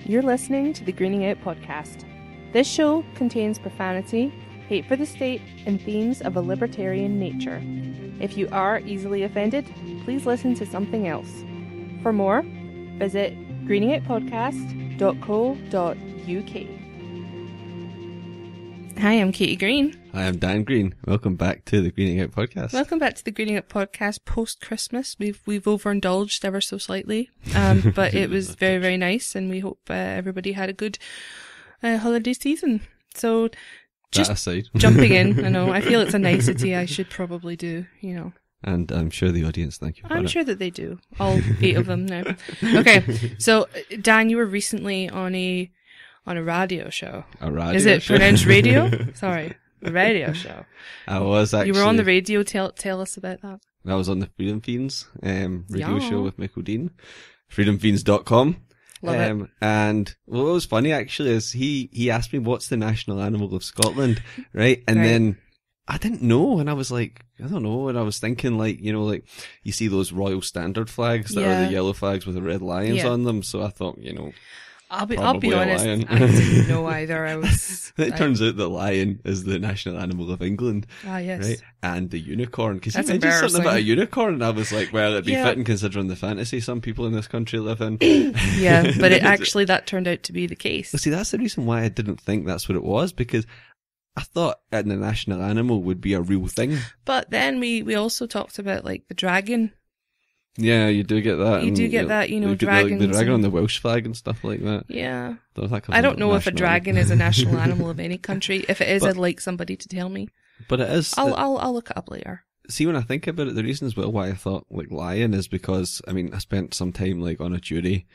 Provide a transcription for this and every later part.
You're listening to the Greening Out podcast. This show contains profanity, hate for the state, and themes of a libertarian nature. If you are easily offended, please listen to something else. For more, visit greeningoutpodcast.co.uk. Hi, I'm Caity Green. Hi, I'm Dan Green. Welcome back to the Greening Out podcast. Welcome back to the Greening Out podcast post-Christmas. We've overindulged ever so slightly, but it was very, very nice, and we hope everybody had a good holiday season. So, just that aside. Jumping in, I know, I feel it's a nicety I should probably do, you know. And I'm sure the audience thank you for I'm it. sure that they do. All 8 of them now. Okay, so Dan, you were recently on a radio show. A radio Is it show? pronounced radio? Sorry, a radio show. I was actually. You were on the radio. Tell us about that. I was on the Freedom Feens radio Yeah. show with Michael Dean. freedomfeens.com. Love it. And what was funny actually is he asked me what's the national animal of Scotland, right? And Right. then I didn't know, and I was like, I don't know, and I was thinking like, you know, like you see those royal standard flags that are Yeah. the yellow flags with the red lions Yeah. on them, so I thought, you know, I'll be Probably a honest. lion. I didn't know either. it turns out the lion is the national animal of England. Yes. Right? And the unicorn. Because he That's mentioned something about a embarrassing. unicorn, and I was like, well, it'd be Yeah. fitting considering the fantasy some people in this country live in. Yeah, but it actually that turned out to be the case. Well, see, that's the reason why I didn't think that's what it was, because I thought the national animal would be a real thing. But then we also talked about like the dragon. Yeah, you do get that. You and, do get that, you know, you get the dragons dragon and- on the Welsh flag and stuff like that. Yeah. That comes I don't under know if a national dragon is a national animal of any country. If it is, But- I'd like somebody to tell me. But it is. I'll look it up later. See, when I think about it, the reason as well why I thought like lion is because, I mean, I spent some time like on a jury.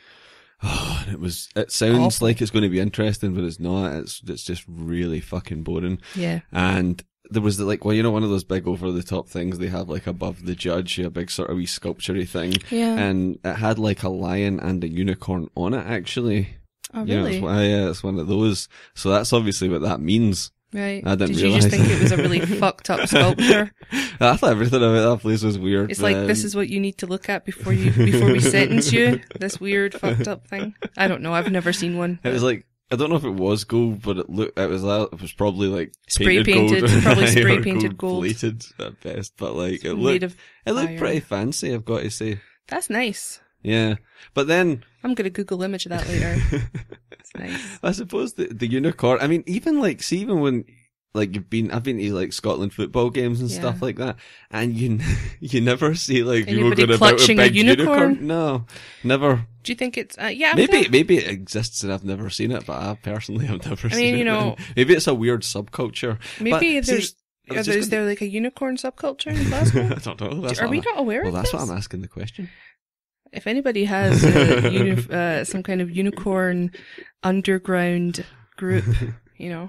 Oh, and it sounds Awful. like it's going to be interesting, but it's not. It's just really fucking boring. Yeah. And there was like, well, you know, one of those big over the top things they have like above the judge, a big sort of wee sculpture-y thing. Yeah. And it had like a lion and a unicorn on it, actually. Oh, You know, really? it's one of those. So that's obviously what that means. Right. I didn't Did you just realise. think it was a really fucked up sculpture? I thought everything about that place was weird. It's like, this is what you need to look at before we sentence you. This weird fucked up thing. I don't know. I've never seen one. It was like, I don't know if it was gold, but it was probably like Spray painted painted, gold. probably spray Or painted gold. plated at best, but like it Made looked of pretty iron. fancy, I've got to say. That's nice. Yeah. But then I'm gonna Google image of that later. It's nice. I suppose the unicorn, I mean, even when like I've been to like Scotland football games and Yeah. stuff like that, and you never see like people Anybody going about a clutching a big unicorn? No, never. Do you think it's yeah? I'm Maybe it exists and I've never seen it, but I personally have never seen it. you know- maybe it's a weird subculture. Maybe But, see, there's. I was Is just there like a unicorn subculture in Glasgow? I don't know. That's Are what we I'm- not aware Well, of that's this? what I'm asking the question. If anybody has some kind of unicorn underground group, you know,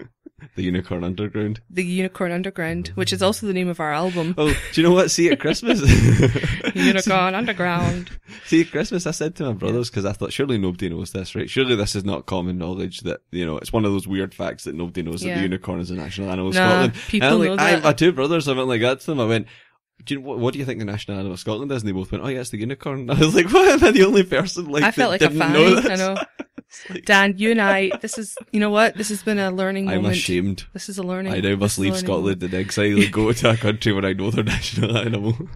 The Unicorn Underground. the Unicorn Underground, which is also the name of our album, Oh, do you know what? See, at Christmas, Unicorn Underground. see, at Christmas, I said to my brothers, because I thought, surely nobody knows this, right? Surely this is not common knowledge that, you know, it's one of those weird facts that nobody knows that Yeah. the unicorn is a national animal of Nah, Scotland. people and I'm know like, that. My two brothers, I went like that to them. I went, do you know, what do you think the national animal of Scotland is? And they both went, oh yeah, it's the unicorn. I was like, why am I the only person like I felt that like a didn't fan. know this? I know. Like, Dan, you and I, this is, you know what? This has been a learning I'm moment. ashamed. This is a learning. I now this must is a leave learning Scotland and exile and go to a country where I know their national animal. moment.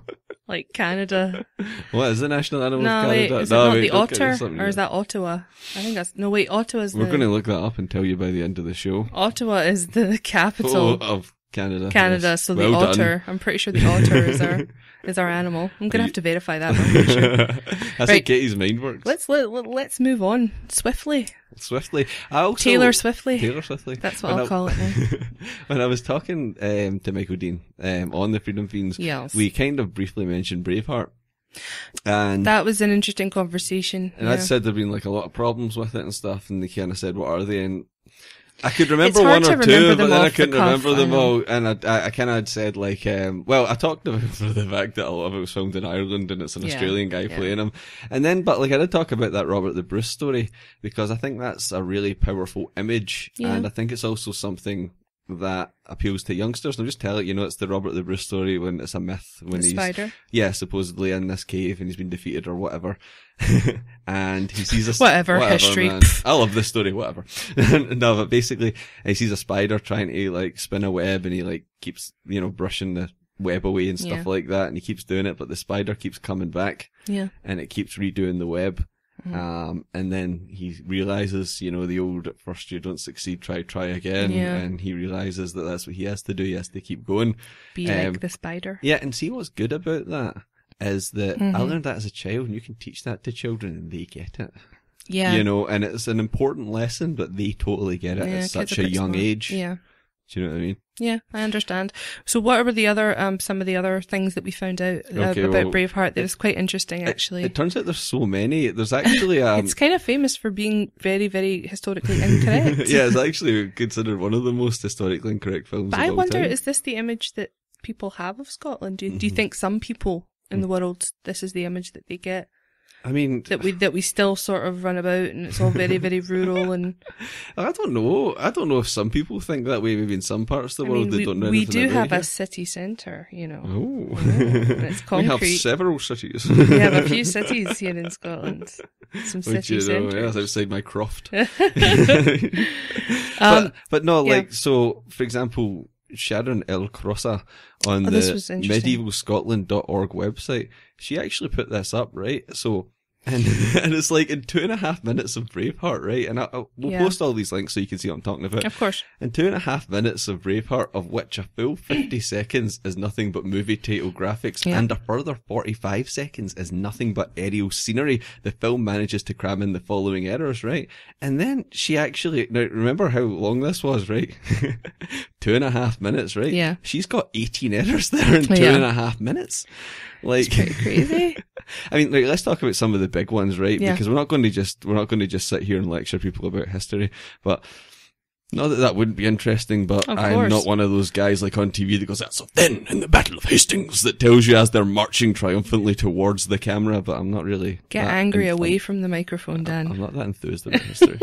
Like Canada. What is the national animal No, of wait, Canada? is it not wait, the okay, otter? there's something Or is there. that Ottawa? I think that's, no wait, Ottawa's We're the, going to look that up and tell you by the end of the show. Ottawa is the capital. Of Canada. Canada, yes. so Well the done. otter. I'm pretty sure the otter is our animal. I'm gonna have to verify that. But I'm pretty sure. That's how Right. Katie's mind works. Let's move on swiftly. Swiftly. I also, Taylor Swiftly. Taylor Swiftly. That's what I'll call it now. When I was talking to Michael Dean on the Freedom Feens, Yes. we kind of briefly mentioned Braveheart. And That was an interesting conversation. and yeah. I'd said there'd been like a lot of problems with it and stuff, and they kind of said, what are they? And I could remember It's hard one or to two, remember but them then I off the couldn't cuff, remember them I know. all. And I kind of had said like, well, I talked about for the fact that a lot of it was filmed in Ireland and it's an Yeah, Australian guy yeah. playing him. And then, but like I did talk about that Robert the Bruce story because I think that's a really powerful image. Yeah. And I think it's also something that appeals to youngsters. And I'll just tell it, it's the Robert the Bruce story when it's a myth. When he's spider? Yeah, supposedly in this cave and he's been defeated or whatever. And he sees a... whatever, history. Man. I love this story, whatever. No, but basically, he sees a spider trying to, like, spin a web and he, like, keeps, brushing the web away and stuff like that. And he keeps doing it, but the spider keeps coming back. Yeah. And it keeps redoing the web. And then he realizes, the old at first you don't succeed, try again. Yeah. And he realizes that that's what he has to do. He has to keep going. Be like the spider. Yeah. And see what's good about that is that I learned that as a child, and you can teach that to children and they get it. Yeah. And it's an important lesson, but they totally get it at such a young age. Yeah. Do you know what I mean? Yeah, I understand. So what were the other, some of the other things that we found out about Braveheart that was quite interesting, actually? It turns out there's so many. There's actually... it's kind of famous for being very, very historically incorrect. Yeah, it's actually considered one of the most historically incorrect films But of I all wonder, time. is this the image that people have of Scotland? Do you think some people in the world, this is the image that they get? I mean, that we still sort of run about and it's all very, very rural and... I don't know. I don't know if some people think that way. Maybe in some parts of the world they don't know anything about it. We do have a city centre, Oh. And it's concrete. We have several cities. We have a few cities here in Scotland. Some city centres. Yeah, that's outside my croft. But no, so, for example... Sharon L. Crossa on the medievalscotland.org website, she actually put this up, right? So, and it's like in 2.5 minutes of Braveheart, right? And we'll post all these links so you can see what I'm talking about. Of course. In 2.5 minutes of Braveheart, of which a full 50 seconds is nothing but movie title graphics, and a further 45 seconds is nothing but aerial scenery, the film manages to cram in the following errors, right? And then she actually, now remember how long this was, right? 2.5 minutes, right? Yeah. She's got 18 errors there in 2.5 minutes. Like, it's pretty crazy. I mean, let's talk about some of the big ones, right? Yeah. Because we're not going to just sit here and lecture people about history. But not that wouldn't be interesting, but I'm not one of those guys like on TV that goes, "So then in the Battle of Hastings," that tells you as they're marching triumphantly towards the camera. But I'm not really angry away from the microphone, Dan. I'm not that enthused about history.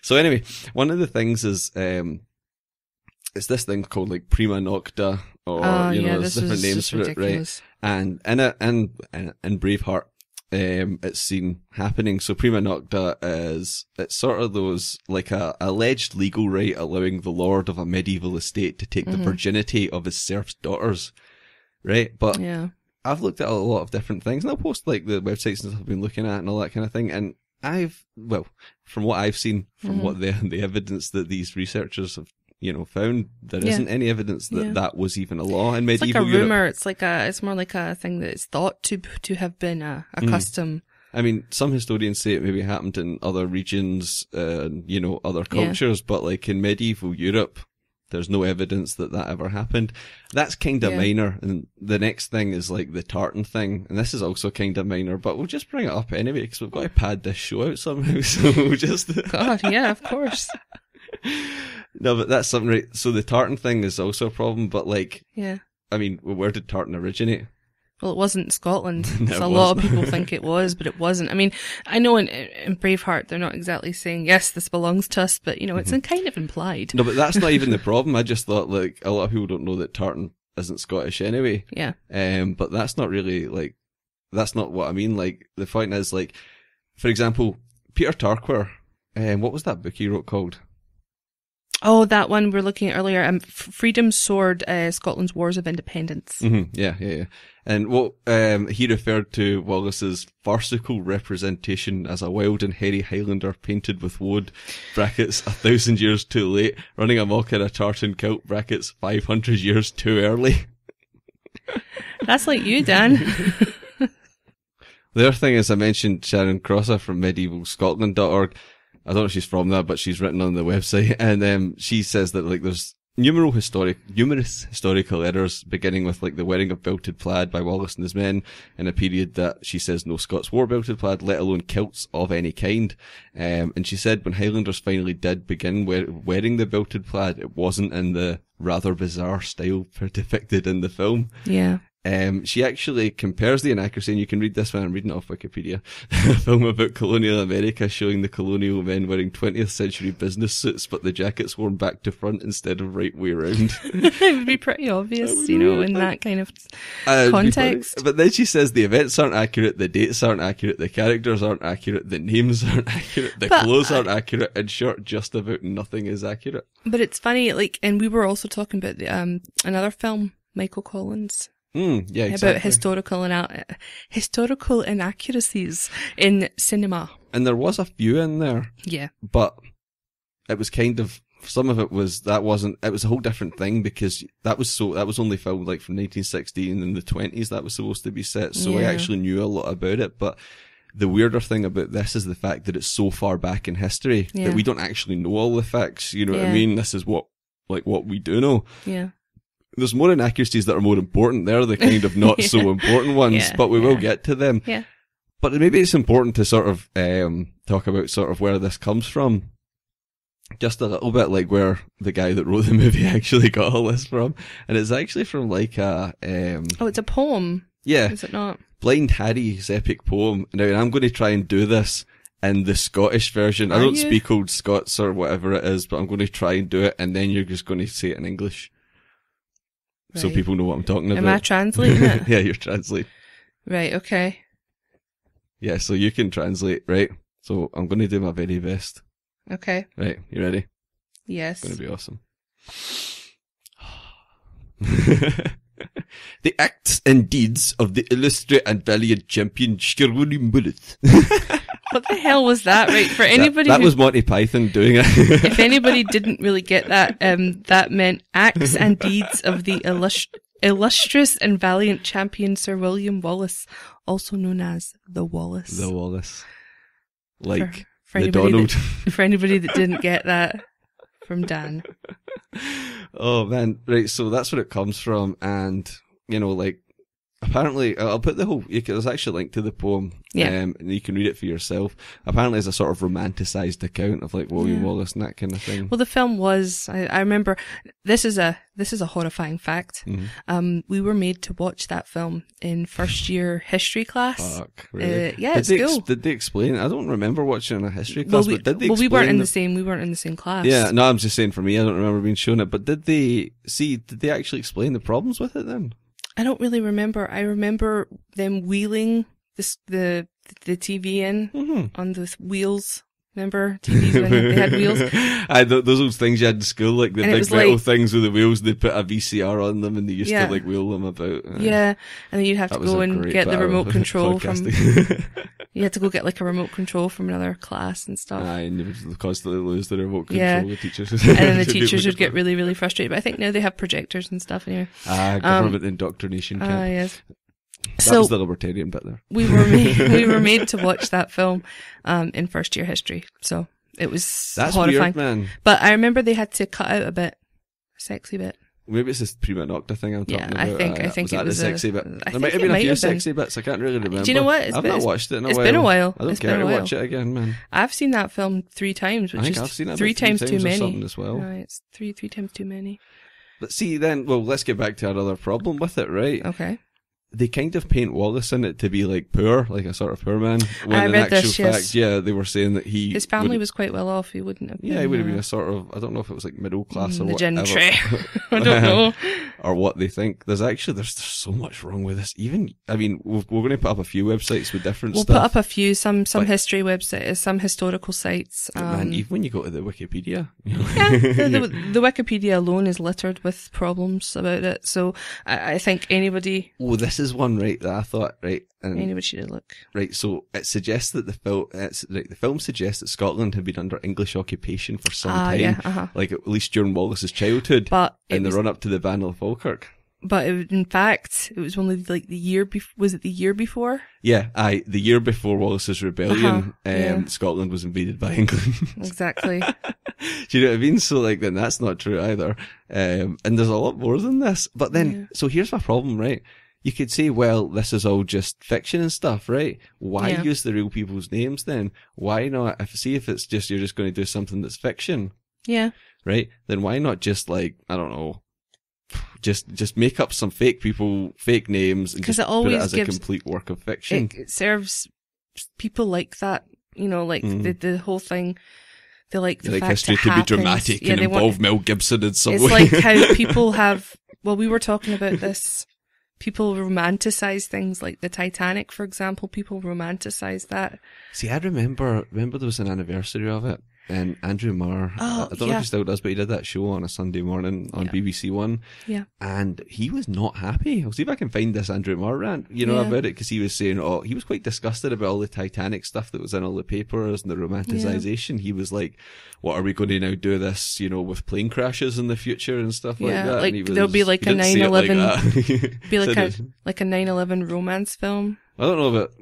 So anyway, one of the things is it's this thing called like prima nocta, or there's different names for it, right? And in Braveheart, it's seen happening. So prima nocta it's sort of those like a alleged legal right allowing the lord of a medieval estate to take the virginity of his serf's daughters, right? But I've looked at a lot of different things, and I'll post like the websites and stuff I've been looking at and all that kind of thing. And from what I've seen, from what the evidence that these researchers have found, there isn't any evidence that that was even a law in medieval Europe. It's like a rumor. It's more like a thing that is thought to have been a custom. I mean, some historians say it maybe happened in other regions, other cultures, but like in medieval Europe, there's no evidence that ever happened. That's kind of minor. And the next thing is like the tartan thing. And this is also kind of minor, but we'll just bring it up anyway, because we've got to pad this show out somehow. So we'll just... God, yeah, of course. No, but that's something, right? So the tartan thing is also a problem, but like, I mean, where did tartan originate? Well, it wasn't Scotland. So a lot of people think it was, but it wasn't. I mean, I know in Braveheart, they're not exactly saying, yes, this belongs to us, but it's kind of implied. No, but that's not even the problem. I just thought like a lot of people don't know that tartan isn't Scottish anyway. Yeah. But that's not really like, that's not what I mean. Like, the point is like, for example, Peter Tarquin, what was that book he wrote called? Oh, that one we were looking at earlier. Freedom's Sword, Scotland's Wars of Independence. Mm-hmm. Yeah. And what he referred to Wallace's farcical representation as a wild and hairy Highlander painted with woad, brackets, 1,000 years too late, running amok in a tartan kilt, brackets, 500 years too early. That's like you, Dan. The other thing is I mentioned Sharon Crossa from medievalscotland.org. I don't know if she's from that, but she's written on the website, and she says that like there's numerous historical errors, beginning with like the wearing of belted plaid by Wallace and his men in a period that she says no Scots wore belted plaid, let alone kilts of any kind. And she said when Highlanders finally did begin wearing the belted plaid, it wasn't in the rather bizarre style depicted in the film. Yeah. She actually compares the inaccuracy, and you can read this when I'm reading it off Wikipedia, a film about colonial America showing the colonial men wearing 20th century business suits, but the jackets worn back to front instead of right way around. It would be pretty obvious, in that kind of context. But then she says the events aren't accurate, the dates aren't accurate, the characters aren't accurate, the names aren't accurate, the clothes aren't accurate. In short, just about nothing is accurate. But it's funny, and we were also talking about the another film, Michael Collins. Yeah, exactly. About historical inaccuracies in cinema. And there was a few in there. Yeah. But it was kind of, some of it was, it was a whole different thing, because that was only filmed like from 1916 in the 20s that was supposed to be set. So I actually knew a lot about it. But the weirder thing about this is the fact that it's so far back in history that we don't actually know all the facts. You know what I mean? This is what we do know. Yeah. There's more inaccuracies that are more important. They're the kind of not so important ones, but we will get to them. Yeah. But maybe it's important to sort of talk about sort of where this comes from. Just a little bit, like where the guy that wrote the movie actually got all this from. And it's actually from like a... it's a poem. Yeah. Is it not? Blind Harry's epic poem. Now, I'm going to try and do this in the Scottish version. I don't speak Old Scots or whatever it is, but I'm going to try and do it, and then you're just going to say it in English. Right. So people know what I'm talking about. Am I translating it? Yeah, you're translating. Right, okay. Yeah, so you can translate, right? So I'm going to do my very best. Okay. Right, you ready? Yes. It's going to be awesome. The acts and deeds of the illustrious and valiant champion Shirley Mullet. What the hell was that? Right, for anybody that was Monty Python doing it. If anybody didn't really get that, that meant acts and deeds of the illustrious and valiant champion Sir William Wallace, also known as the Wallace. The Wallace. Like for the Donald. For anybody that didn't get that from Dan. Oh man, right, so that's where it comes from, and, apparently, I'll put there's actually a link to the poem, and you can read it for yourself. Apparently it's a sort of romanticised account of like William Wallace and that kind of thing. Well, the film was, I remember, this is a horrifying fact. Mm-hmm. We were made to watch that film in first year history class. Fuck, really? At school. Did they explain it? I don't remember watching a history class, but did they explain we weren't in the same class. Yeah, no, I'm just saying for me, I don't remember being shown it, but did they actually explain the problems with it then? I don't really remember. I remember them wheeling the TV in on the wheels. Remember TVs when they had wheels? Those old things you had in school, like the big metal things with the wheels. They put a VCR on them and they used to like wheel them about. Yeah, and then you'd have to go and get the remote control from. You had to go get like a remote control from another class and stuff. And they would constantly lose the remote control. The teachers. And then the teachers would get really, really frustrated. But I think now they have projectors and stuff anyway. Government indoctrination camp. Yes. That was the Libertarian bit there. We were made to watch that film in first year history, so it was horrifying. Weird, man. But I remember they had to cut out a sexy bit. Maybe it's this prima nocta thing I'm talking about. I think it was the sexy bit. There might have been a few sexy bits. I can't really remember. Do you know what? I've not watched it in a while. It's been a while. I don't care to watch it again, man. I've seen that film 3 times, which I've seen it three times too many. As well. No, it's three times too many. But see, then, let's get back to our other problem with it, right? Okay. They kind of paint Wallace in it to be like poor, like a sort of poor man. When I read this, fact, they were saying that his family was quite well off. He wouldn't have been. Yeah, he would have been a sort of, I don't know if it was like middle class or the whatever. Gentry. I don't know. Or what they think. There's so much wrong with this. Even, I mean, we're going to put up a few websites with different stuff. We'll put up a few, some history websites, some historical sites. Man, even when you go to the Wikipedia. The Wikipedia alone is littered with problems about it. So I think anybody... Oh, this is one, right, that I thought, right. And, anybody should look. Right, so it suggests that the film suggests that Scotland had been under English occupation for some time. Yeah, like at least during Wallace's childhood. But in the run up to the Battle of Falkirk. But in fact, it was only like the year before. Was it the year before? Yeah, the year before Wallace's rebellion, Scotland was invaded by England. Exactly. Do you know what I mean? So like, then that's not true either. And there's a lot more than this. But then, so here's my problem, right? You could say, well, this is all just fiction and stuff, right? Why use the real people's names then? Why not? If it's just, you're just going to do something that's fiction. Yeah. Right? Then why not just like, I don't know, just make up some fake people, fake names, and just it always put it as a complete work of fiction. It serves people like that, like the whole thing. They like the fact history it to happens. be dramatic and involve Mel Gibson in some way. It's like how people have, we were talking about this, people romanticize things like the Titanic, for example. People romanticize that. See, I remember there was an anniversary of it, and Andrew Marr, I don't know if he still does, but he did that show on a Sunday morning on BBC One. Yeah. And he was not happy. I'll see if I can find this Andrew Marr rant, about it, because he was saying, he was quite disgusted about all the Titanic stuff that was in all the papers and the romanticization. He was like, what are we going to now do this, with plane crashes in the future and stuff like that? Like, and there'll be like a 9/11, be like a 9/11 romance film. I don't know about,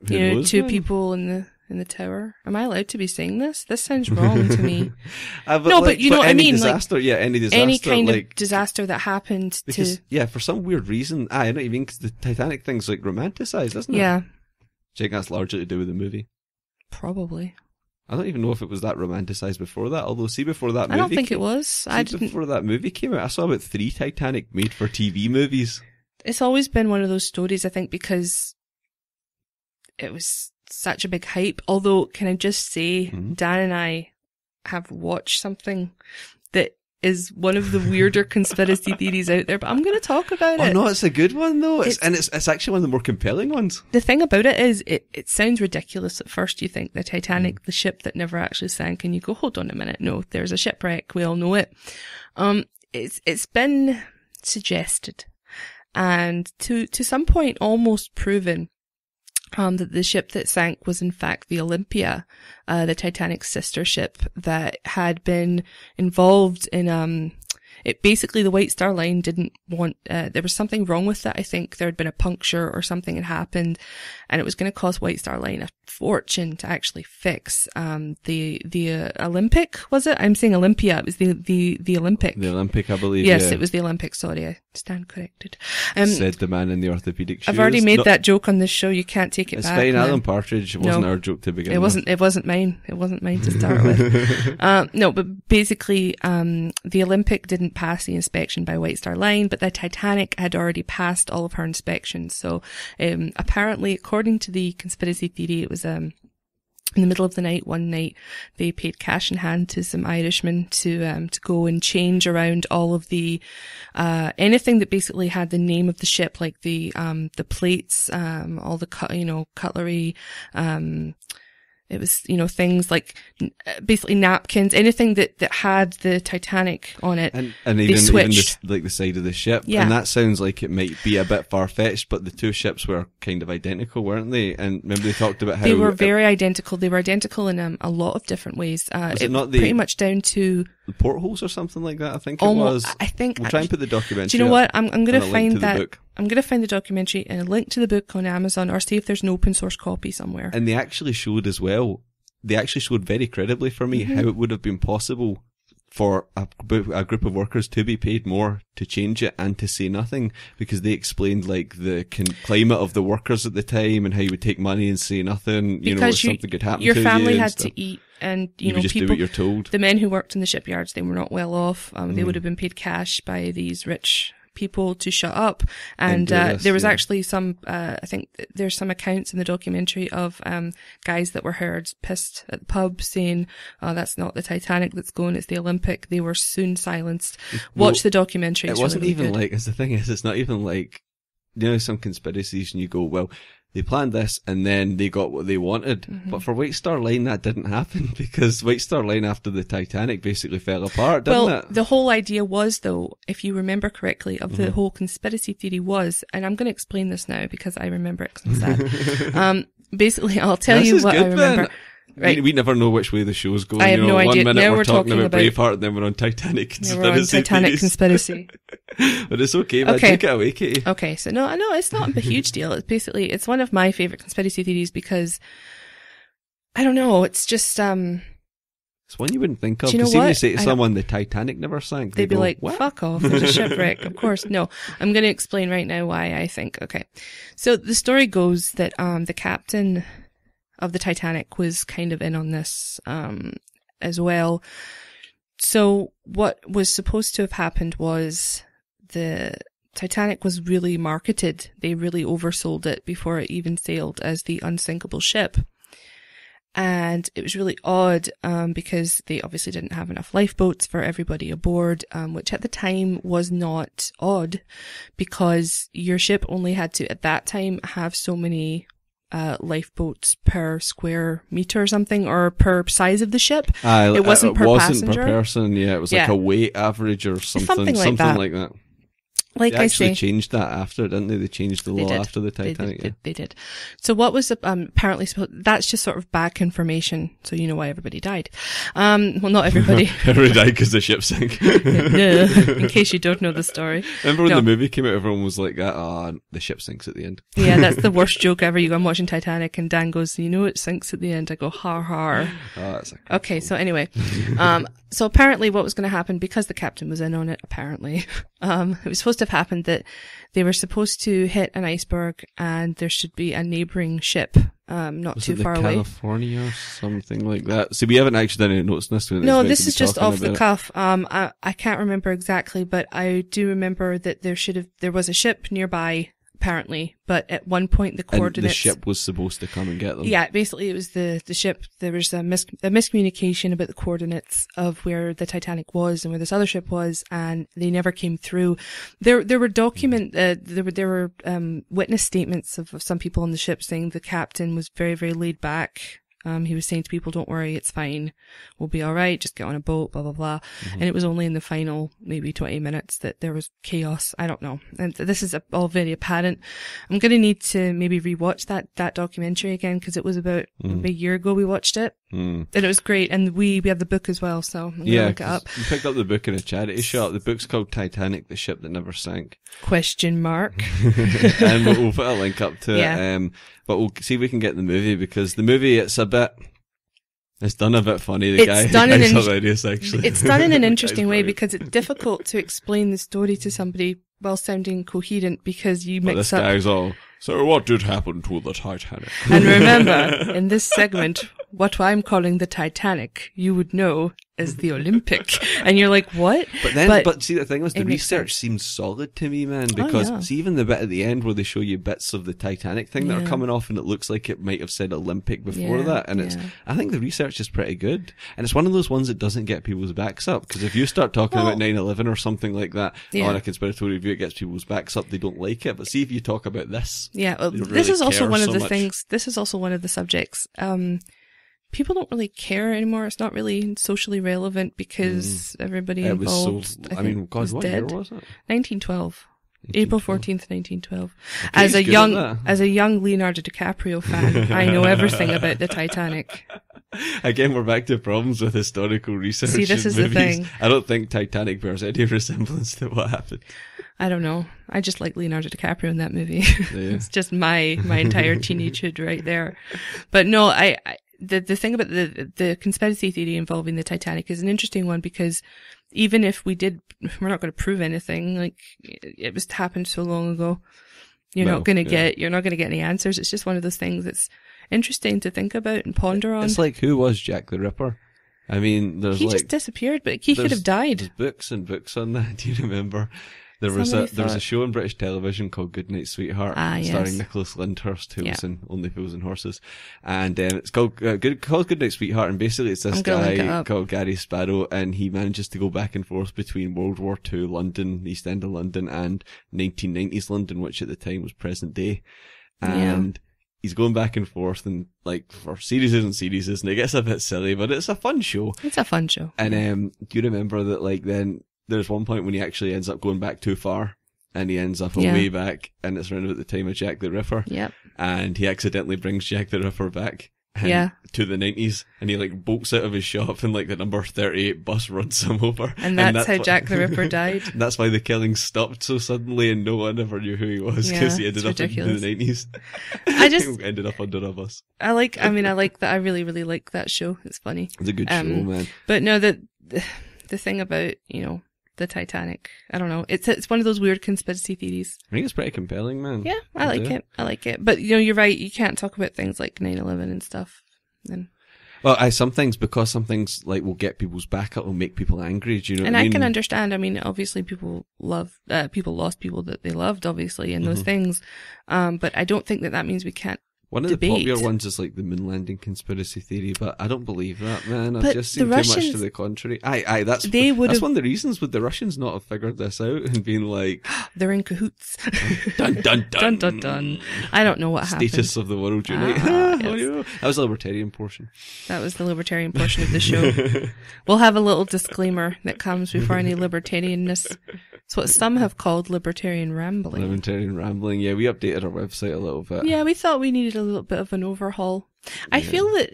who knows, two people in the tower. Am I allowed to be saying this? This sounds wrong to me. But know what I mean? Disaster, any disaster. Any kind of disaster that happened for some weird reason. I know what you mean, because the Titanic thing's like romanticized, isn't it? Yeah. Do you think that's largely to do with the movie? Probably. I don't even know if it was that romanticized before that, although before that movie... I don't think it was. Before that movie came out, I saw about 3 Titanic made-for-TV movies. It's always been one of those stories, I think, because it was such a big hype. Although, can I just say, Dan and I have watched something that is one of the weirder conspiracy theories out there, but I'm going to talk about it. Oh no, it's a good one though. It's actually one of the more compelling ones. The thing about it is, it sounds ridiculous at first. You think the Titanic, the ship that never actually sank, and you go, hold on a minute, no, there's a shipwreck, we all know it. It's been suggested, and to some point almost proven, that the ship that sank was in fact the Olympia, the Titanic's sister ship that had been involved in, basically the White Star Line didn't want, there was something wrong with it. I think there had been a puncture or something had happened, and it was going to cost White Star Line a fortune to actually fix, the Olympic, was it? I'm saying Olympia. It was the Olympic. The Olympic, I believe. Yes, yeah. It was the Olympic. Sorry, I stand corrected. Said the man in the orthopedic shoes. I've already made that joke on this show. You can't take it back. It's fine, Alan Partridge. It wasn't our joke to begin with. It wasn't mine. It wasn't mine to start with. No, but basically, the Olympic didn't pass the inspection by White Star Line, but the Titanic had already passed all of her inspections. So, apparently, according to the conspiracy theory, it was, in the middle of the night, one night, they paid cash in hand to some Irishmen to go and change around all of the, anything that basically had the name of the ship, like the plates, all the, cutlery, it was, things like basically napkins, anything that had the Titanic on it. And even the side of the ship. Yeah. And that sounds like it might be a bit far-fetched, but the two ships were kind of identical, weren't they? And remember they talked about how... They were very identical. They were identical in a lot of different ways. Pretty much down to... the portholes or something like that, I think it was. I think... We'll try and put the documentary. Do you know what? I'm going to find that... Book. I'm going to find the documentary and a link to the book on Amazon, or see if there's an open source copy somewhere. And they actually showed as well, very credibly for me, how it would have been possible for a group of workers to be paid more to change it and to say nothing, because they explained like the climate of the workers at the time and how you would take money and say nothing, if something could happen to you. Your family had to eat, and you just do what you're told. The men who worked in the shipyards, they were not well off. They would have been paid cash by these rich people to shut up, and there was actually some I think there's some accounts in the documentary of guys that were heard pissed at the pub saying, oh, that's not the Titanic that's going, it's the Olympic. They were soon silenced. Watch the documentary. It wasn't really even good. As the thing is, it's not even like, some conspiracies and you go, well, they planned this and then they got what they wanted. But for White Star Line, that didn't happen, because White Star Line after the Titanic basically fell apart, didn't it? The whole idea was, though, if you remember correctly, of the whole conspiracy theory was, and I'm going to explain this now because I remember it because I'm sad. Basically, I'll tell you what I remember. Right. We never know which way the show's going. I have no idea. 1 minute now we're talking about Braveheart, and then we're on Titanic conspiracy. We're on Titanic conspiracy. But it's okay, man. Take it away, Katie. Okay, so no, it's not a huge deal. It's basically, it's one of my favourite conspiracy theories because, I don't know, it's just, it's one you wouldn't think of. Because even you say to someone, the Titanic never sank, they'd be go, like, what? Fuck off, there's a shipwreck. Of course, no. I'm going to explain right now why I think. Okay. So the story goes that, the captain of the Titanic was kind of in on this, as well. So what was supposed to have happened was the Titanic was really marketed. They really oversold it before it even sailed as the unsinkable ship. And it was really odd, because they obviously didn't have enough lifeboats for everybody aboard, which at the time was not odd, because your ship only had to, at that time, have so many lifeboats per square meter or something, or per size of the ship. It wasn't per passenger. Per person, yeah. It was like a weight average or something like that. Like they actually changed that after, didn't they? They changed the law after the Titanic. They did. So what was apparently supposed, that's just sort of back information, so you know why everybody died. Well, not everybody. Everybody died because the ship sank. No, in case you don't know the story. Remember when the movie came out, everyone was like, the ship sinks at the end. Yeah, that's the worst joke ever. You go, I'm watching Titanic and Dan goes, you know it sinks at the end. I go, har har. Okay, so anyway. So apparently what was going to happen, because the captain was in on it, apparently, it was supposed to have happened that they were supposed to hit an iceberg and there should be a neighbouring ship, not too far away. California or something like that. See, we haven't actually done any notes on this. No, this is just off the cuff. I can't remember exactly, but I do remember that there was a ship nearby, apparently, but at one point the coordinates... And the ship was supposed to come and get them. Yeah, basically it was the ship. There was a miscommunication about the coordinates of where the Titanic was and where this other ship was, and they never came through. There were witness statements of some people on the ship saying the captain was very, very laid back. He was saying to people, don't worry, it's fine. We'll be all right. Just get on a boat, blah, blah, blah. Mm-hmm. And it was only in the final maybe 20 minutes that there was chaos. I don't know. And this is all very apparent. I'm going to need to maybe rewatch that documentary again, because it was about a year ago we watched it. And it was great. And we have the book as well, so I'm going to look it up. You picked up the book in a charity shop. The book's called Titanic, the Ship That Never Sank. ? And we'll put a link up to it. But we'll see if we can get the movie, because the movie, it's done a bit funny. The guy's hilarious, actually. It's done in an interesting way, because it's difficult to explain the story to somebody while sounding coherent, because you mix this up... Guy's all, so what did happen to the Titanic? And remember, in this segment, what I'm calling the Titanic, you would know as the Olympic. And you're like, what? But see, the thing was, the research seems solid to me, man, because see, even the bit at the end where they show you bits of the Titanic thing that are coming off, and it looks like it might have said Olympic before that, and I think the research is pretty good, and it's one of those ones that doesn't get people's backs up, because if you start talking about 9/11 or something like that on a conspiratorial review, it gets people's backs up, they don't like it. But see, if you talk about this, this is also one of the things, this is also one of the subjects, people don't really care anymore. It's not really socially relevant, because everybody involved, what year was it? 1912. April 14th, 1912. As a young Leonardo DiCaprio fan, I know everything about the Titanic. Again, we're back to problems with historical research. See, this is the thing. I don't think Titanic bears any resemblance to what happened. I don't know. I just like Leonardo DiCaprio in that movie. It's just my entire teenagehood right there. But no, the thing about the conspiracy theory involving the Titanic is an interesting one, because even if we're not going to prove anything, like, it was happened so long ago. You're not going to get any answers. It's just one of those things that's interesting to think about and ponder on. It's like, who was Jack the Ripper? I mean, he just disappeared, but he could have died. There's books and books on that. Do you remember? There was a show on British television called Goodnight Sweetheart, starring Nicholas Lyndhurst, who was in Only Fools and Horses, and it's called Goodnight Sweetheart, and basically it's this guy called Gary Sparrow, and he manages to go back and forth between World War II London, East End of London, and 1990s London, which at the time was present day, and he's going back and forth, and like for series and series, and it gets a bit silly, but it's a fun show. It's a fun show. And do you remember that, like, then there's one point when he actually ends up going back too far, and he ends up way back, and it's around about the time of Jack the Ripper. Yep. And he accidentally brings Jack the Ripper back to the 90s, and he like bolts out of his shop, and like the number 38 bus runs him over. And that's how Jack the Ripper died. And that's why the killing stopped so suddenly, and no one ever knew who he was, because he ended up in the 90s. I just ended up under a bus. I like that. I really, really like that show. It's funny. It's a good show, man. But no, the thing about, the Titanic, I don't know. It's one of those weird conspiracy theories. I think it's pretty compelling, man. Yeah, I like it. But you're right. You can't talk about things like 9/11 and stuff. Well, some things like will get people's back up, will make people angry. Do you know what I mean? And I can understand. I mean, obviously people lost people that they loved, obviously, and those things. But I don't think that means we can't. One of the popular ones is like the moon landing conspiracy theory, but I don't believe that, man. I've just seen too much to the contrary. That's one of the reasons. Would the Russians not have figured this out and been like, they're in cahoots? Dun dun dun dun dun dun. I don't know what happened. Status of the world unite. Yes. That was the libertarian portion. That was the libertarian portion of the show. We'll have a little disclaimer that comes before any libertarianness. It's what some have called libertarian rambling. Libertarian rambling. Yeah, we updated our website a little bit. Yeah, we thought we needed a little bit of an overhaul. I feel that,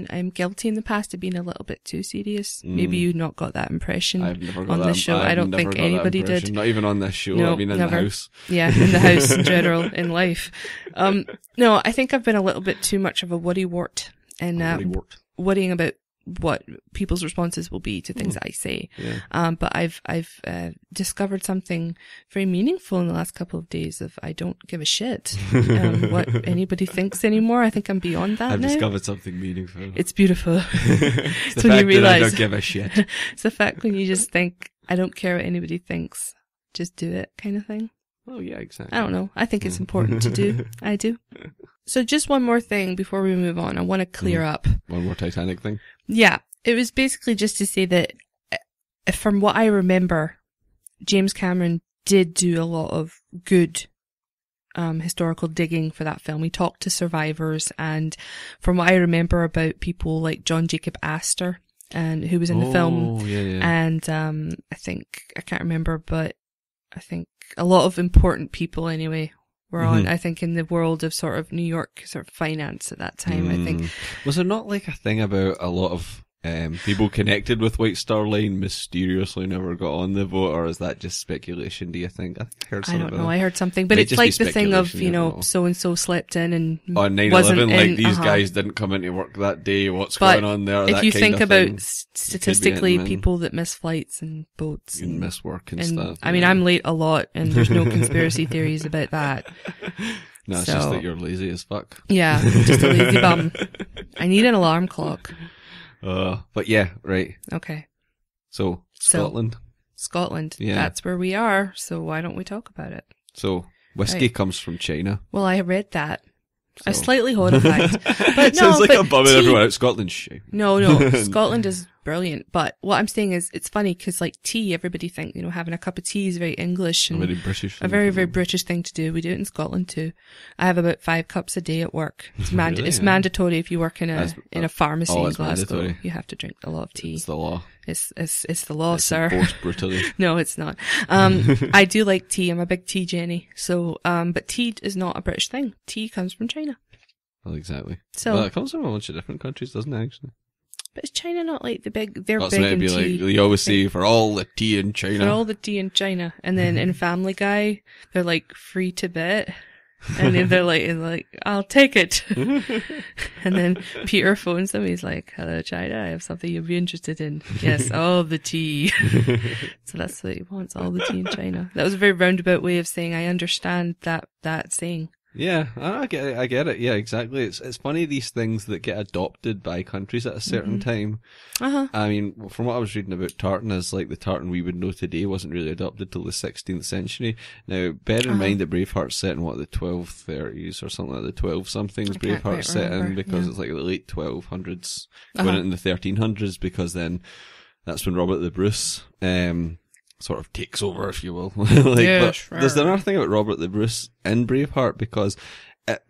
I'm guilty in the past of being a little bit too serious. Maybe you not got that impression on this show. I don't think anybody did. Not even on this show. No, I mean, in the house. Yeah, in the house in general, in life. No, I think I've been a little bit too much of a worrywart and worrying about what people's responses will be to things that I say. Yeah. But I've discovered something very meaningful in the last couple of days of I don't give a shit what anybody thinks anymore. I think I'm beyond that now. I've discovered something meaningful. It's beautiful. It's the fact that I don't give a shit. It's the fact when you just think, I don't care what anybody thinks. Just do it kind of thing. Oh yeah, exactly. I don't know. I think it's important to do. I do. So just one more thing before we move on. I want to clear up. One more Titanic thing? Yeah. It was basically just to say that from what I remember, James Cameron did do a lot of good historical digging for that film. He talked to survivors, and from what I remember about people like John Jacob Astor, and who was in the film. Yeah. And I can't remember, but I think a lot of important people anyway were on, I think, in the world of sort of New York sort of finance at that time, I think. Was there not like a thing about a lot of people connected with White Star Line mysteriously never got on the boat, or is that just speculation, do you think? I heard something. I don't know, I heard something, but it's like the thing of, so-and-so slept in and on 9/11, like these guys didn't come into work that day, what's going on there? If you think about statistically people that miss flights and boats and miss work and stuff. I mean, I'm late a lot and there's no conspiracy theories about that. No, it's just that you're lazy as fuck. Yeah, just a lazy bum. I need an alarm clock. But yeah, right. Okay. So, Scotland. Yeah. That's where we are, so why don't we talk about it? So, whiskey comes from China. Well, I read that. So. I was slightly horrified. But no, sounds like I'm bumming everyone out. Scotland's shit. No. Scotland is brilliant. But what I'm saying is, it's funny because like tea, everybody think, having a cup of tea is very English and very British. A very, very British thing to do. We do it in Scotland too. I have about 5 cups a day at work. It's it's mandatory if you work in a pharmacy in Glasgow. Mandatory. You have to drink a lot of tea. It's the law. It's the law, sir. Enforced brutally. No, it's not. I do like tea. I'm a big tea Jenny. So, but tea is not a British thing. Tea comes from China. Well, exactly. So it comes from a bunch of different countries, doesn't it, actually? But is China not like the big, they're big in tea. Like, you always say, for all the tea in China. For all the tea in China. And then in Family Guy, they're like, free Tibet. And then they're like, I'll take it. And then Peter phones them. He's like, hello, China. I have something you'd be interested in. Yes, all the tea. So that's what he wants, all the tea in China. That was a very roundabout way of saying I understand that saying. Yeah, I get it. Yeah, exactly. It's funny, these things that get adopted by countries at a certain time. I mean, from what I was reading about tartan, is like the tartan we would know today wasn't really adopted till the 16th century. Now, bear in mind that Braveheart's set in the 1230s or something like the 12-somethings. Braveheart's set in because it's like the late 1200s, going into the 1300s, because then that's when Robert the Bruce, sort of takes over, if you will. There's another thing about Robert the Bruce in Braveheart, because at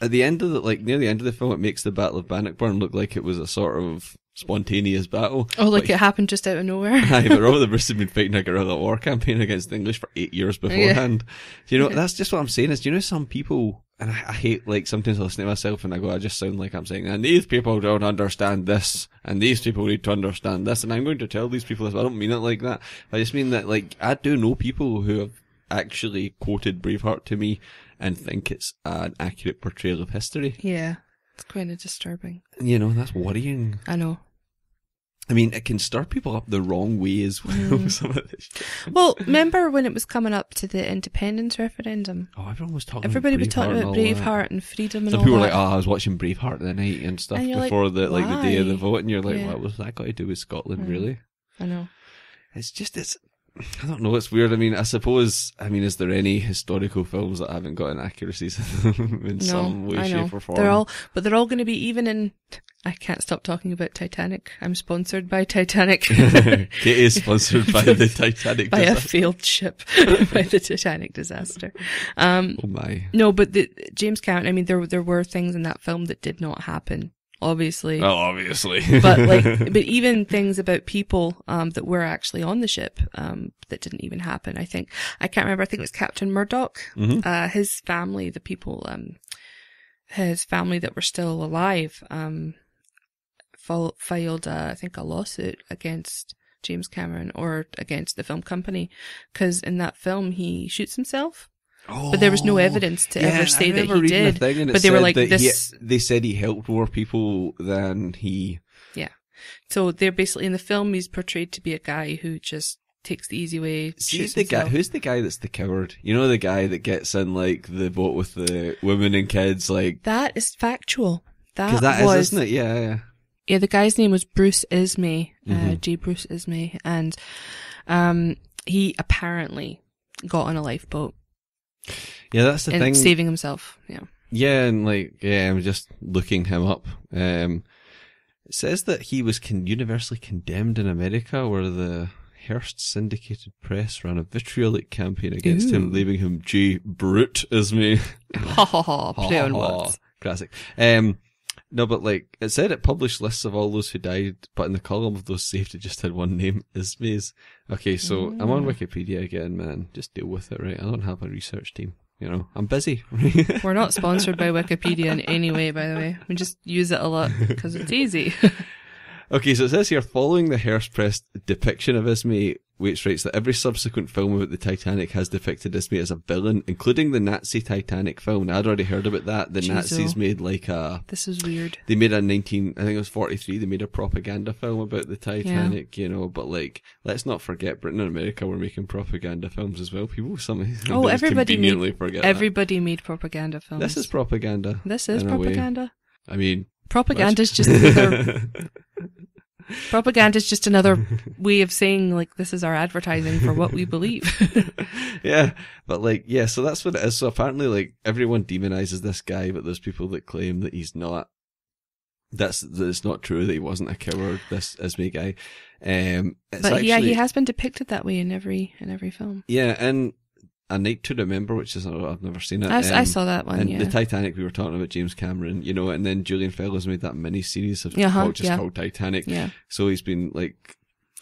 the end of near the end of the film, it makes the Battle of Bannockburn look like it was a sort of spontaneous battle. Oh, like it happened just out of nowhere? Aye, but Robert the Bruce had been fighting a guerrilla war campaign against the English for 8 years beforehand. Yeah. That's just what I'm saying is, some people, and I hate, sometimes I listen to myself and I go, I just sound like I'm saying, and these people don't understand this, and these people need to understand this, and I'm going to tell these people this, but I don't mean it like that. I just mean that, I do know people who have actually quoted Braveheart to me and think it's an accurate portrayal of history. Yeah, it's kind of disturbing. That's worrying. I know. I mean, it can stir people up the wrong way as well. Some of this shit. Well, remember when it was coming up to the independence referendum? Oh, everyone was talking Everybody about was talking about Braveheart and freedom and Some all people that. were like, I was watching Braveheart the night and stuff and before the day of the why? vote, and you're like, what was that got to do with Scotland, really? I know. I don't know, it's weird. I mean, is there any historical films that haven't got inaccuracies in some way, shape or form? They're all going to be, even in, I can't stop talking about Titanic. I'm sponsored by Titanic. Caity is sponsored by the Titanic by disaster. a failed ship, by the Titanic disaster. Oh my. No, but James Cameron, I mean, there were things in that film that did not happen. Obviously. Oh, obviously. but even things about people, that were actually on the ship, that didn't even happen. I can't remember, I think it was Captain Murdoch. Mm-hmm. His family, the people, his family that were still alive, filed, I think, a lawsuit against James Cameron or against the film company. 'Cause in that film, he shoots himself. But there was no evidence to ever say that he did. But they were like, they said he helped more people than he. Yeah. So they're basically, in the film, he's portrayed to be a guy who just takes the easy way. Who's the guy that's the coward? You know, the guy that gets in like the boat with the women and kids, like. That is factual. Because that is, isn't it? Yeah. Yeah, the guy's name was Bruce Ismay, Mm-hmm. J. Bruce Ismay, and he apparently got on a lifeboat. Yeah, that's the thing. Saving himself, yeah. Yeah, and I'm just looking him up. It says that he was universally condemned in America, where the Hearst syndicated press ran a vitriolic campaign against him, labelling him J. Brute Ismay. Ha ha ha, play on words. Classic. No, but it said it published lists of all those who died, but in the column of those saved it just had one name, Ismay's. Okay, so I'm on Wikipedia again, man. Just deal with it, right? I don't have a research team. You know, I'm busy. We're not sponsored by Wikipedia in any way, by the way. We just use it a lot because it's easy. Okay, so it says here, following the Hearst press depiction of Ismay, Waits writes that every subsequent film about the Titanic has depicted Ismay as a villain, including the Nazi Titanic film. I'd already heard about that. The Nazis made This is weird. They made I think it was 43, they made a propaganda film about the Titanic, you know, but let's not forget Britain and America were making propaganda films as well. People everybody forget everybody made propaganda films. This is propaganda. This is propaganda. I mean, propaganda is just another propaganda is just another way of saying this is our advertising for what we believe. Yeah, but so that's what it is. So apparently everyone demonizes this guy, but there's people that claim that he's not. That it's not true, that he wasn't a coward, this Ismay guy. He has been depicted that way in every film. Yeah, and A Night to Remember, which is, I've never seen it. I saw that one, and yeah. The Titanic, we were talking about James Cameron, you know, and then Julian Fellows made that mini-series of called Titanic. Yeah. So he's been,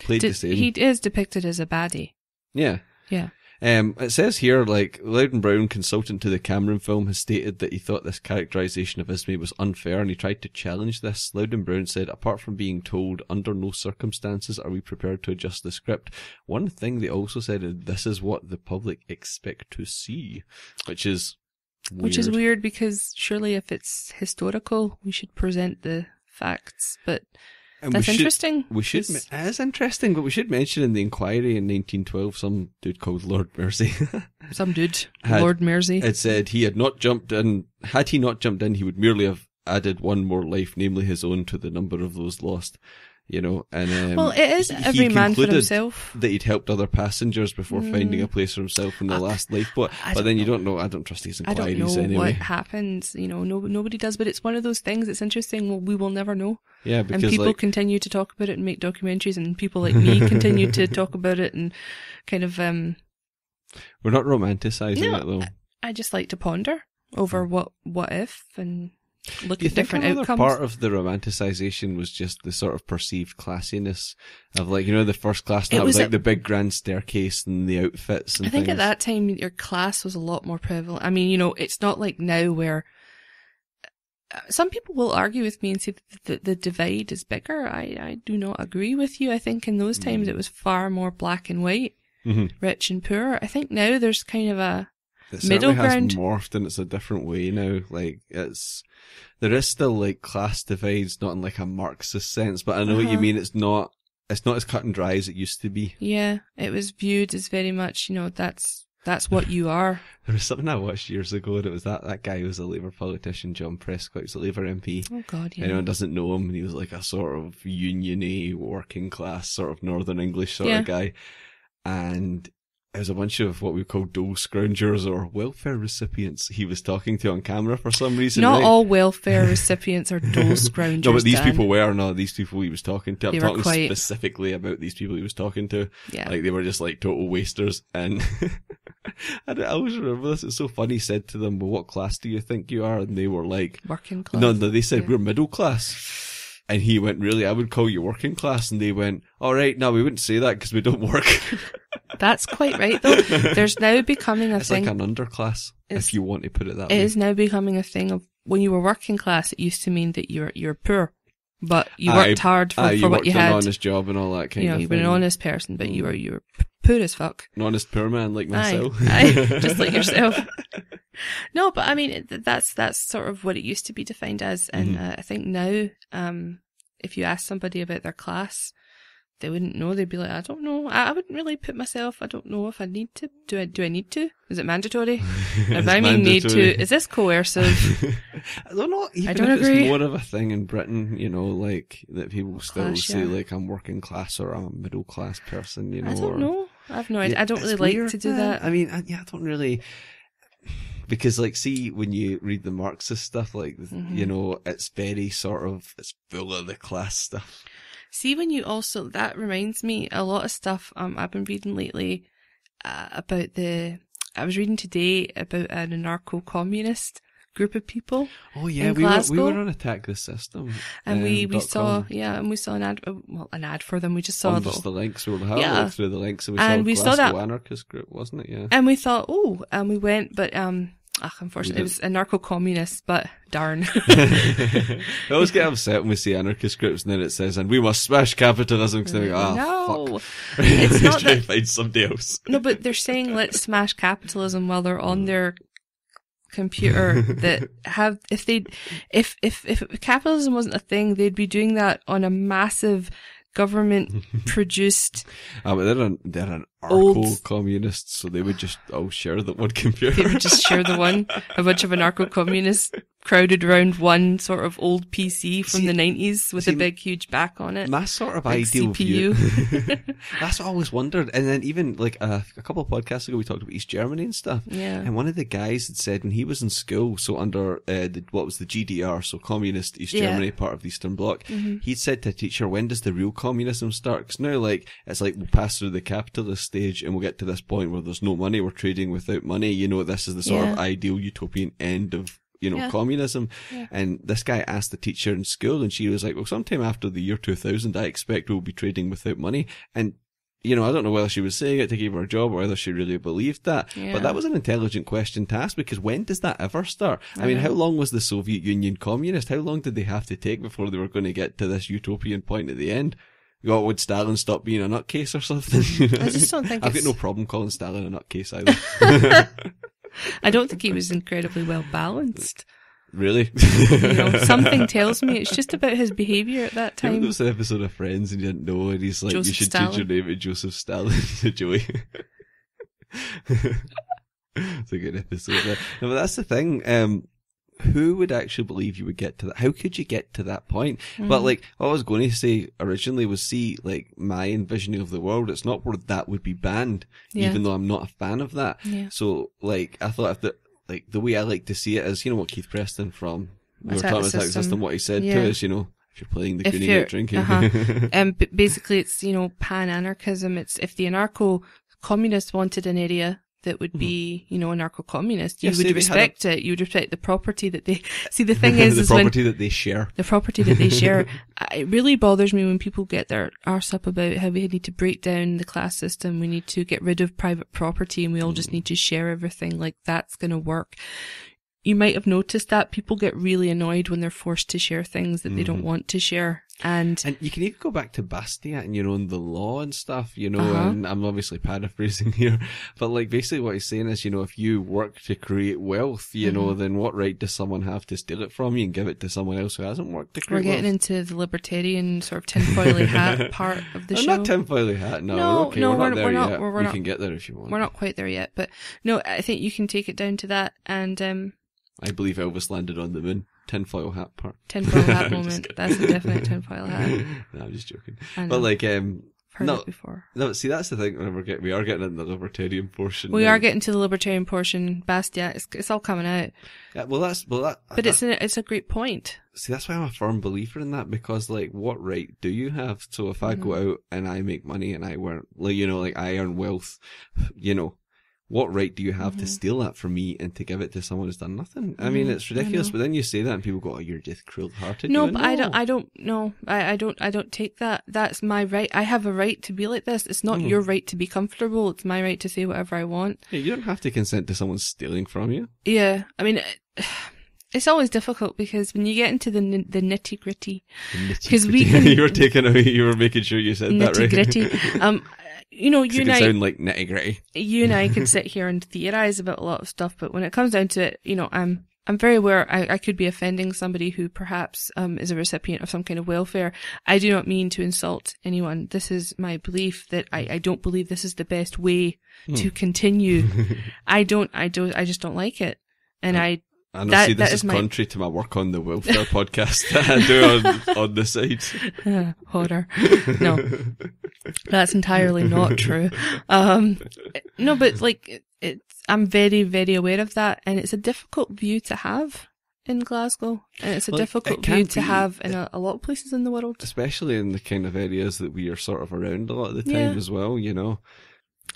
played the same. He is depicted as a baddie. Yeah. Yeah. It says here, Loudon Brown, consultant to the Cameron film, has stated that he thought this characterization of Ismay was unfair and he tried to challenge this. Loudon Brown said, apart from being told, under no circumstances are we prepared to adjust the script, one thing they also said is this is what the public expect to see, which is weird. Which is weird because surely if it's historical, we should present the facts, but... That's interesting. It is interesting, but we should mention in the inquiry in 1912, some dude called Lord Mersey. Lord Mersey. It said he had not jumped in. Had he not jumped in, he would merely have added one more life, namely his own, to the number of those lost. You know, and it is every man for himself. That he'd helped other passengers before finding a place for himself in the last lifeboat. But then you don't know. I don't trust these inquiries anyway. I don't know what happens. You know, nobody does. But it's one of those things. It's interesting. Well, we will never know. Yeah, because and people continue to talk about it and make documentaries, and people like me continue to talk about it and kind of. We're not romanticizing it though. I just like to ponder over what if and. Look at different outcomes. Part of the romanticization was just the sort of perceived classiness of the first class. That was the big grand staircase and the outfits and I think at that time your class was a lot more prevalent. I mean, it's not like now where some people will argue with me and say that the divide is bigger. I do not agree with you. I think in those times it was far more black and white, rich and poor. I think now there's kind of a middle ground. Has morphed and it's a different way now. There is still class divides, not in a Marxist sense, but I know what you mean. It's not it's not as cut and dry as it used to be. Yeah, it was viewed as very much, that's what you are. There was something I watched years ago, and it was that guy who was a Labour politician, John Prescott, who's a Labour MP. Oh God, yeah. Anyone doesn't know him, and he was like a sort of union-y, working class, sort of Northern English sort of guy. And it was a bunch of what we call dole scroungers or welfare recipients he was talking to on camera for some reason. Not all welfare recipients are dole scroungers. No, but these people were not these people he was talking to. I'm talking specifically about these people he was talking to. Yeah. Like, they were just like total wasters. And I always remember this. It's so funny. He said to them, well, what class do you think you are? And they were like, working class. No, they said, we're middle class. And he went, really? I would call you working class. And they went, all right, no, we wouldn't say that because we don't work. That's quite right, though. There's now becoming a thing. It's like an underclass, if you want to put it that way. It is now becoming a thing of, when you were working class, it used to mean that you're poor, but you worked hard for what you had. You worked an honest job and all that kind of thing. You've been an honest person, but you were poor as fuck. An honest poor man like myself. Aye, just like yourself. No, but I mean, that's sort of what it used to be defined as, and I think now, if you ask somebody about their class, they wouldn't know. They'd be like, I don't know. I wouldn't really put myself. I don't know if I need to. Do I need to? Is it mandatory? If I mean need to, is this coercive? I don't know. Even I don't if agree. It's more of a thing in Britain, like that people still say like I'm working class or I'm a middle class person. I don't know. I've no idea. I don't really like to do that. I mean, I don't really. Because, like, see, when you read the Marxist stuff, like, it's very sort of, it's full of the class stuff. See, when you also, that reminds me, a lot of stuff I've been reading lately about I was reading today about an anarcho-communist group of people. Oh yeah, we were on Attack the System. And we saw an ad for them. We just saw just the links. We were having through the links, and we saw that anarchist group, wasn't it? Yeah. And we thought, and we went, but unfortunately, it was anarcho-communists, but darn. I always get upset when we see anarchist groups and then it says, and we must smash capitalism, because they're like, no, fuck. It's not that. Find somebody else. No, but they're saying let's smash capitalism while they're on their computer that have, if capitalism wasn't a thing, they'd be doing that on a massive government produced. But they're anarcho-communists, so they would just all share the one computer. They would just share the one. A bunch of anarcho-communists crowded around one sort of old PC from the 90s with a big huge back on it. My sort of ideal CPU. view. That's what I always wondered. And then even like a couple of podcasts ago, we talked about East Germany and stuff. Yeah. And one of the guys had said when he was in school, so under what was the GDR, so Communist East Germany, part of the Eastern Bloc, he'd said to a teacher, when does the real communism start? Because now, like, it's like we'll pass through the capitalist stage and we'll get to this point where there's no money, we're trading without money. This is the sort of ideal utopian end of communism. Yeah. And this guy asked the teacher in school, and she was like, well, sometime after the year 2000, I expect we'll be trading without money. And, I don't know whether she was saying it to give her a job or whether she really believed that. Yeah. But that was an intelligent question to ask, because when does that ever start? I mean, how long was the Soviet Union communist? How long did they have to take before they were going to get to this utopian point at the end? Would Stalin stop being a nutcase or something? I just don't think I've got no problem calling Stalin a nutcase either. I don't think he was incredibly well balanced. Really? Something tells me it's just about his behaviour at that time. There was an episode of Friends and you didn't know, and he's like, Joseph you should Stalin. change your name to Joseph Stalin to Joey. It's a good episode. No, but that's the thing. Who would actually believe you would get to that? How could you get to that point? But like, what I was going to say originally was, like my envisioning of the world, it's not where that would be banned, even though I'm not a fan of that. Yeah. So like, I thought the way I like to see it is, what Keith Preston from we were talking about Attack the System, what he said to us, if you're playing the Goodnight out drinking. Basically it's, pan-anarchism. It's, if the anarcho-communists wanted an area that would be, anarcho-communist, you would respect it. You would respect the property that they, see, the thing is, the property that they share. The property that they share. It really bothers me when people get their arse up about how we need to break down the class system. We need to get rid of private property and we all just need to share everything. Like, that's going to work. You might have noticed that people get really annoyed when they're forced to share things that they don't want to share. And you can even go back to Bastiat and, and the law and stuff, and I'm obviously paraphrasing here, but like basically what he's saying is, if you work to create wealth, then what right does someone have to steal it from you and give it to someone else who hasn't worked to create wealth? We're getting into the libertarian sort of tinfoily hat part of the show. Not tinfoily hat, no, we're not there yet. We can get there if you want. We're not quite there yet, but no, I think you can take it down to that, and I believe Elvis landed on the moon. Tinfoil hat part. Tinfoil hat moment. That's a definite tinfoil hat. No, I'm just joking. But like, heard it before. No, see, that's the thing. We are getting into the libertarian portion. We are getting to the libertarian portion. Bastiat, it's all coming out. Yeah, but it's a great point. See, that's why I'm a firm believer in that, because like, what right do you have? So if I go out and I make money and I earn, I earn wealth, what right do you have to steal that from me and to give it to someone who's done nothing? I mean, it's ridiculous, but then you say that and people go, "Oh, you're just cruel-hearted." No, but I don't take that. That's my right. I have a right to be like this. It's not your right to be comfortable. It's my right to say whatever I want. Yeah, you don't have to consent to someone stealing from you. Yeah, I mean, it's always difficult because when you get into the nitty-gritty, because we can... you were making sure you said that right. Nitty-gritty. You and I sound like nitty-gritty. You and I could sit here and theorize about a lot of stuff, but when it comes down to it, I'm very aware I could be offending somebody who perhaps is a recipient of some kind of welfare. I do not mean to insult anyone. This is my belief that I don't believe this is the best way to continue. I just don't like it, and I know, this is contrary to my work on the welfare podcast that I do on the side. Horror. No, that's entirely not true. No, but like, I'm very, very aware of that, and it's a difficult view to have in Glasgow, and it's a difficult view to have in a lot of places in the world. Especially in the kind of areas that we are sort of around a lot of the time as well,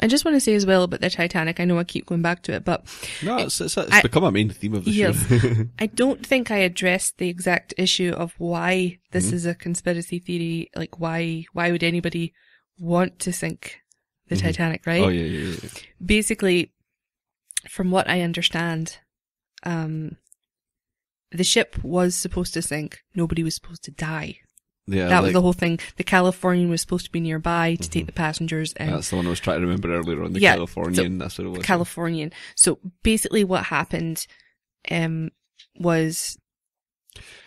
I just want to say as well about the Titanic, I know I keep going back to it, but... No, it's become a main theme of the show. I don't think I addressed the exact issue of why this is a conspiracy theory, like why would anybody want to sink the Titanic, right? Oh, yeah. Basically, from what I understand, the ship was supposed to sink, nobody was supposed to die. Yeah, that was the whole thing. The Californian was supposed to be nearby to take the passengers. And that's the one I was trying to remember earlier on, the Californian. That's what it was. Californian. So basically what happened was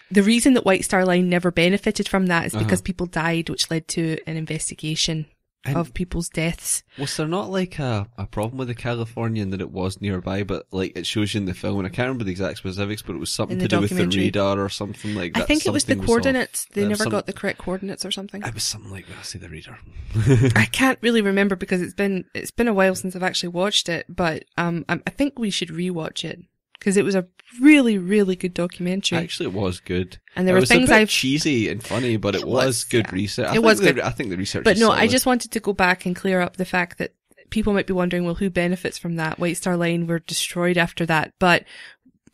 the reason that White Star Line never benefited from that is because people died, which led to an investigation of people's deaths. Was there not like a problem with the Californian that it was nearby, but like it shows you in the film, and I can't remember the exact specifics, but it was something to do with the radar or something like that. I think it was the coordinates. They never got the correct coordinates or something. It was something like that. I say the radar. I can't really remember because it's been a while since I've actually watched it, but I think we should rewatch it. Because it was a really, really good documentary. Actually, it was good. And there were things a bit cheesy and funny, but it was good research. It was good. I think the research. But no, solid. I just wanted to go back and clear up the fact that people might be wondering, well, who benefits from that? White Star Line were destroyed after that, but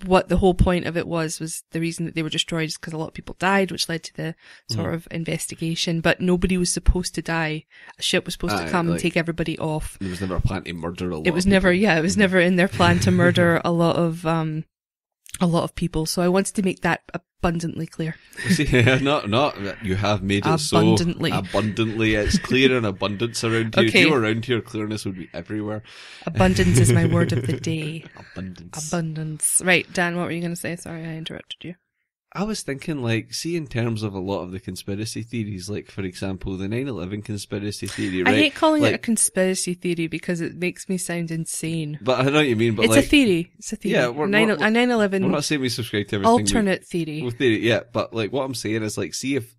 what the whole point of it was the reason that they were destroyed is because a lot of people died, which led to the sort of investigation. But nobody was supposed to die. A ship was supposed to come and take everybody off. There was never a plan to murder a lot. It was never in their plan to murder a lot of people. So I wanted to make that abundantly clear. See, not you have made it abundantly. So abundantly. It's clear and abundance around here. Okay. If you were around here, clearness would be everywhere. Abundance is my word of the day. Abundance. Right, Dan, what were you going to say? Sorry, I interrupted you. I was thinking, like, see, in terms of a lot of the conspiracy theories, like, for example, the 9/11 conspiracy theory, right? I hate calling it a conspiracy theory because it makes me sound insane. But I know what you mean, but it's a theory. It's a theory. Yeah, 9/11. I'm not saying we subscribe to everything. Alternate theory. Well, theory, yeah, but, like, what I'm saying is, like, see if,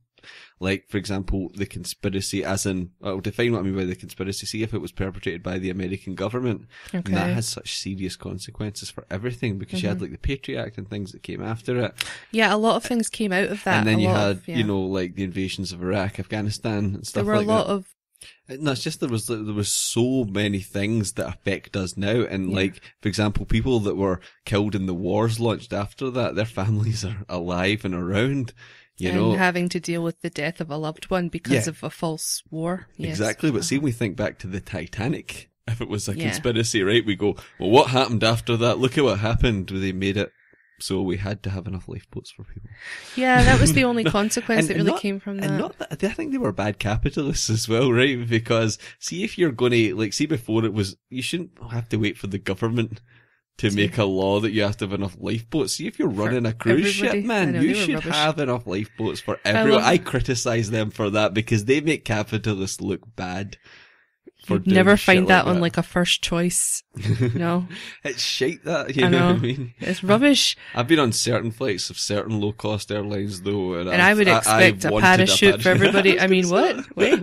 like, for example, the conspiracy as in, I'll define what I mean by the conspiracy, see if it was perpetrated by the American government. Okay. And that has such serious consequences for everything because you had like the Patriot Act and things that came after it. Yeah, a lot of things came out of that. And then you had, like the invasions of Iraq, Afghanistan and stuff like that. There were a lot of... No, it's just there was so many things that affect us now, and like, for example, people that were killed in the wars launched after that, their families are alive and around. And having to deal with the death of a loved one because of a false war. Yes. Exactly, but see, when we think back to the Titanic, if it was a conspiracy, right, we go, well, what happened after that? Look at what happened. They made it So we had to have enough lifeboats for people. Yeah, that was the only consequence that really came from that. And not that, I think they were bad capitalists as well, right? Because see, if you're going to, like, see before it was, you shouldn't have to wait for the government to make a law that you have to have enough lifeboats. See, if you're running a cruise ship, man, you should have enough lifeboats for everyone. I criticize them for that because they make capitalists look bad. You'd never find that on like a first choice. No. It's shite that, you know what I mean? It's rubbish. I've been on certain flights of certain low cost airlines though. And I would expect a parachute for everybody. I mean, what? Wait.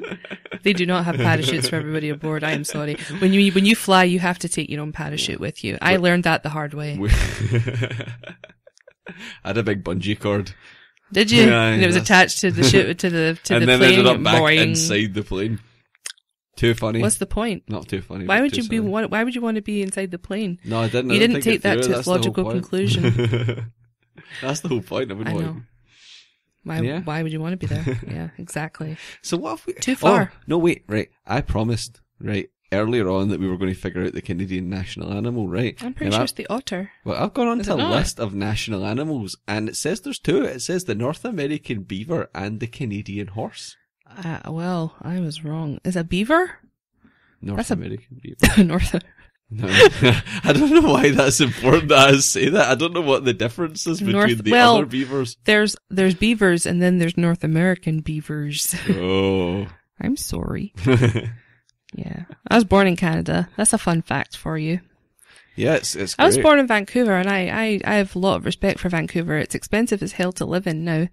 They do not have parachutes for everybody aboard. I am sorry. When you fly, you have to take your own parachute with you. I learned that the hard way. I had a big bungee cord. Did you? Yeah, and it was attached to the ship, to the plane. And then ended up back inside the plane. Too funny. What's the point? Not too funny. Why would you Why would you want to be inside the plane? No, I didn't. You didn't take that to its logical conclusion. That's the whole point. I know. Why would you want to be there? Yeah, exactly. So what if we... Too far. Oh, no, wait, right. I promised, right, earlier on that we were going to figure out the Canadian national animal, right? I'm pretty sure it's the otter. Well, I've gone on to a list of national animals, and it says there's two. It says the North American beaver and the Canadian horse. Well, I was wrong. Is a beaver? American beaver. No. I don't know why that's important that I say that. I don't know what the difference is between the other beavers. There's beavers and then there's North American beavers. Oh. I'm sorry. Yeah. I was born in Canada. That's a fun fact for you. Yeah, it's great. I was born in Vancouver and I have a lot of respect for Vancouver. It's expensive as hell to live in now.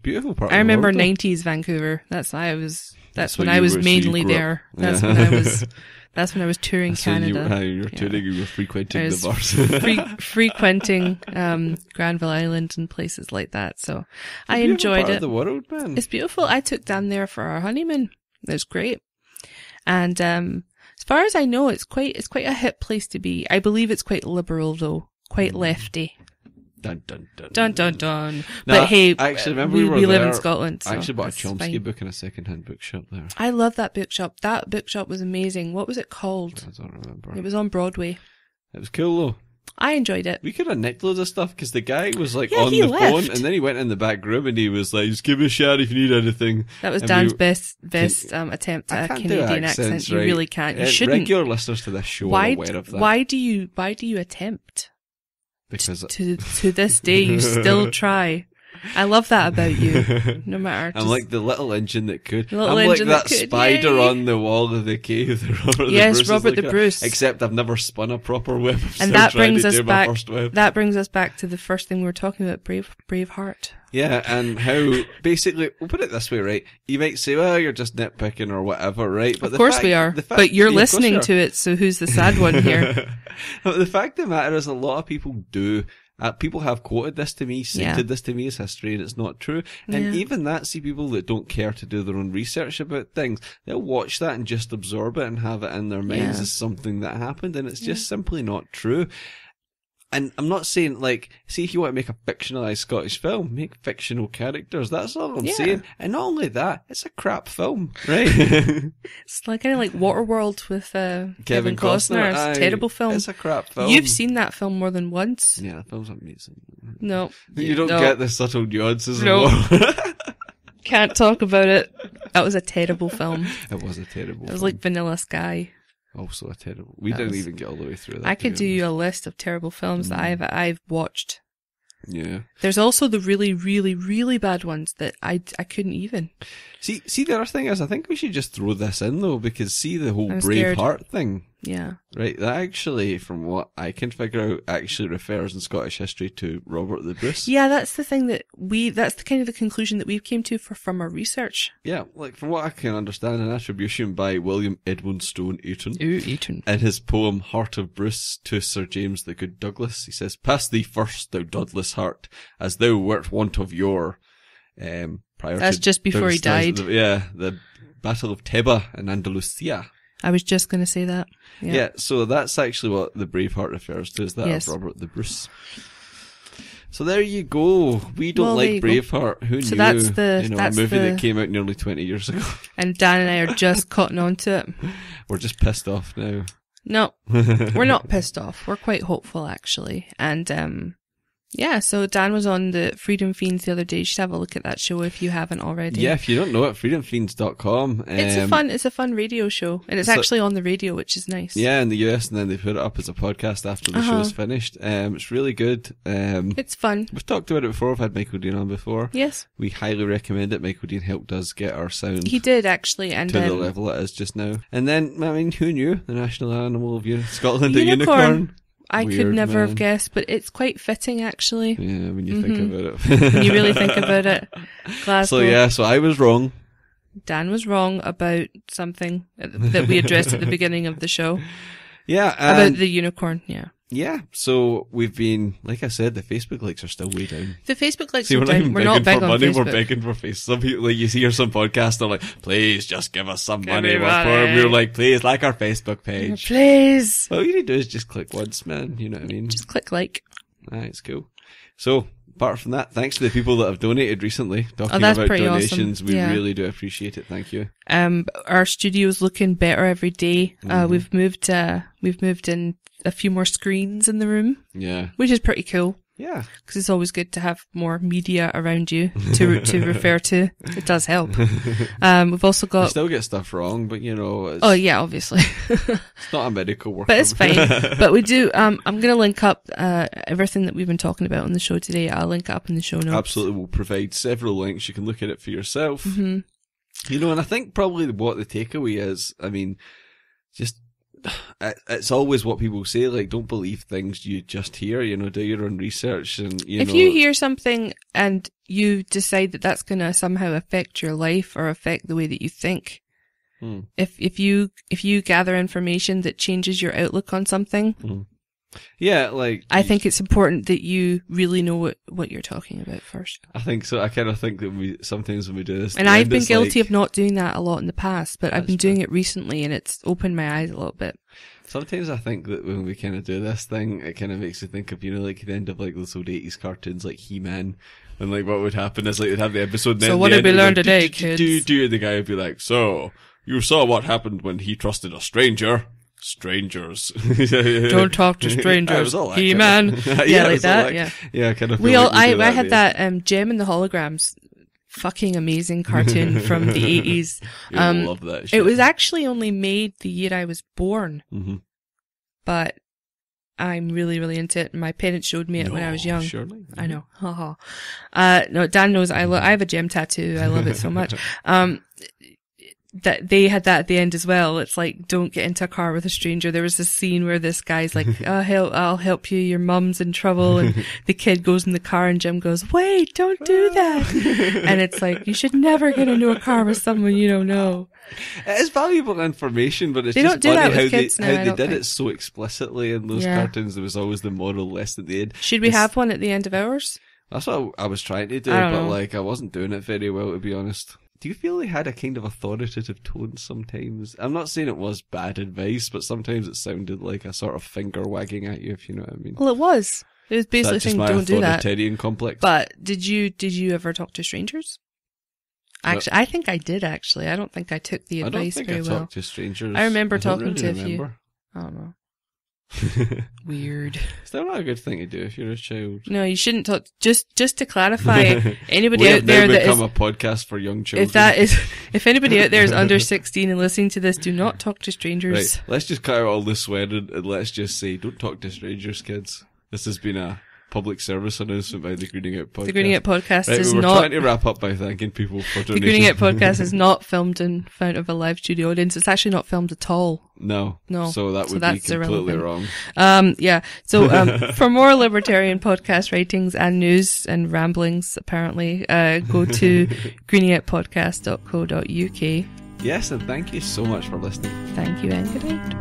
Beautiful part. I remember 90s Vancouver. That's when I was mainly there. That's when I was touring Canada. You were touring, you were frequenting the bars. frequenting Granville Island and places like that. So I enjoyed it. Of the world, man. It's beautiful. I took Dan there for our honeymoon. It was great. And as far as I know, it's quite a hip place to be. I believe it's quite liberal though, quite lefty. Dun, dun, dun. Dun, dun, dun. Now, but hey, I actually remember we live in Scotland. So I actually bought a Chomsky book in a second-hand bookshop there. I love that bookshop. That bookshop was amazing. What was it called? I don't remember. It was on Broadway. It was cool though. I enjoyed it. We could have nicked loads of stuff because the guy was like on the phone and then he went in the back room and he was like, just give me a shout if you need anything. That was Dan's best attempt at a Canadian accent. You really can't. You shouldn't. Regular listeners to this show are aware of that. Why do you attempt? Because to this day you still try. I love that about you. No matter. I'm like the little engine that could. I'm like that spider on the wall of the cave. Robert the Bruce. Except I've never spun a proper web. And that brings us back. That brings us back to the first thing we were talking about, Braveheart. Yeah, and how basically we'll put it this way, right? You might say, "Well, you're just nitpicking or whatever," right? But of course we are. But you're listening to it, so who's the sad one here? But the fact of the matter is, a lot of people do. People have quoted this to me, cited this to me as history, and it's not true. And even that, see people that don't care to do their own research about things, they'll watch that and just absorb it and have it in their minds as something that happened, and it's just simply not true. And I'm not saying, like, see, if you want to make a fictionalized Scottish film, make fictional characters. That's all I'm saying. And not only that, it's a crap film, right? It's like kind of like Waterworld with Kevin Costner. It's a terrible film. It's a crap film. You've seen that film more than once. Yeah, the film's amazing. No. You don't get the subtle nuances of Can't talk about it. That was a terrible film. It was a terrible film. It was like Vanilla Sky. Also a terrible. We didn't even get all the way through that. I could do you a list of terrible films that I've watched. Yeah. There's also the really, really, really bad ones that I couldn't even. See, the other thing is, I think we should just throw this in though, because see the whole Braveheart thing. Yeah. Right, that actually, from what I can figure out, actually refers in Scottish history to Robert the Bruce. Yeah, that's the thing that's the kind of the conclusion that we've came to from our research. Yeah, like from what I can understand, an attribution by William Edmund Stone Ayton. Ooh, Ayton. In his poem Heart of Bruce to Sir James the Good Douglas, he says, "Pass thee first, thou Douglas heart, as thou wert wont of yore." That's just before he died. The Battle of Teba in Andalusia. I was just going to say that. Yeah, so that's actually what the Braveheart refers to, is that of Robert the Bruce. So there you go. We don't like Braveheart. Who knew? That's a movie that came out nearly 20 years ago. And Dan and I are just cotton on to it. We're just pissed off now. No, we're not pissed off. We're quite hopeful, actually. And Yeah, so Dan was on the Freedom Feens the other day. You should have a look at that show if you haven't already. Yeah, if you don't know it, freedomfeens.com. It's a fun radio show, and it's actually on the radio, which is nice. Yeah, in the US, and then they put it up as a podcast after the show's finished. It's really good. It's fun. We've talked about it before. We've had Michael Dean on before. Yes. We highly recommend it. Michael Dean helped us get our sound. He did, actually. And to the level it is just now. And then, I mean, who knew? The national animal of Scotland, a unicorn. I could never have guessed, but it's quite fitting, actually. Yeah, when you think about it. When you really think about it. Glasgow. So I was wrong. Dan was wrong about something that we addressed at the beginning of the show. Yeah. About the unicorn, yeah. Yeah, so we've been, like I said, the Facebook likes are still way down. The Facebook likes are down. We're not big on Facebook. We're begging for Facebook. Some people, like you see some podcasts, they're like, please just give us some money. We're like, please, like our Facebook page. Please. All you need to do is just click once, man. You know what I mean? Just click like. It's cool. So, apart from that, thanks to the people that have donated recently. Talking about donations, awesome. We really do appreciate it. Thank you. Our studio's looking better every day. We've moved in a few more screens in the room. Yeah. Which is pretty cool. Yeah. Because it's always good to have more media around you to refer to. It does help. We've also got... I still get stuff wrong, but you know... Oh yeah, obviously. It's not a medical work. But it's fine. But we do... I'm going to link up everything that we've been talking about on the show today. I'll link it up in the show notes. Absolutely. We'll provide several links. You can look at it for yourself. Mm-hmm. You know, and I think probably what the takeaway is, I mean, just... It's always what people say, like, don't believe things you just hear, you know, do your own research. And if you hear something and you decide that that's going to somehow affect your life or affect the way that you think, if you gather information that changes your outlook on something, yeah, like... I think it's important that you really know what you're talking about first. I think so. I kind of think that sometimes when we do this... And I've been guilty of not doing that a lot in the past, but I've been doing it recently and it's opened my eyes a little bit. Sometimes I think that when we kind of do this thing, it kind of makes you think of, you know, like the end of like those old 80s cartoons like He-Man. And like what would happen is like they'd have the episode and then so what did we learn today, kids? And the guy would be like, so, you saw what happened when he trusted a stranger. Strangers. Don't talk to strangers. He-Man. Yeah, like that. Yeah. Yeah, kind of. I had that Gem and the Holograms, fucking amazing cartoon from the 80s. I love that shit. It was actually only made the year I was born, but I'm really, really into it. My parents showed me it when I was young. Surely. I know. No, Dan knows I have a Gem tattoo. I love it so much. That they had that at the end as well. It's like, don't get into a car with a stranger. There was this scene where this guy's like, I'll help you, your mum's in trouble. And the kid goes in the car and Jim goes, wait, don't do that. And it's like, you should never get into a car with someone you don't know. It is valuable information, but it's they just don't do funny that with kids now, how they did it so explicitly in those cartoons. There was always the moral lesson at the end. Should we have one at the end of ours? That's what I was trying to do, but like I wasn't doing it very well, to be honest. Do you feel they had a kind of authoritative tone sometimes? I'm not saying it was bad advice, but sometimes it sounded like a sort of finger wagging at you, if you know what I mean. Well, it was. It was basically saying, don't do that. Authoritarian complex. But did you ever talk to strangers? Actually, I think I did, actually. I don't think I took the advice very well. I don't think I talked to strangers. I remember talking to a few. I don't know. Weird. Still not a good thing to do if you're a child. No, you shouldn't talk. Just to clarify, anybody out there that is become a podcast for young children. If anybody out there is under 16 and listening to this, do not talk to strangers. Right, let's just cut out all the swearing and let's just say, don't talk to strangers, kids. This has been a public service announcement by the Greening Out Podcast. The Greening Out Podcast is we're not... trying to wrap up by thanking people for donating. The Greening Out Podcast is not filmed in front of a live studio audience. It's actually not filmed at all. No. So So that's completely wrong. Yeah. So, for more Libertarian podcast writings and news and ramblings, apparently, go to greeningoutpodcast.co.uk. Yes, and thank you so much for listening. Thank you and good night.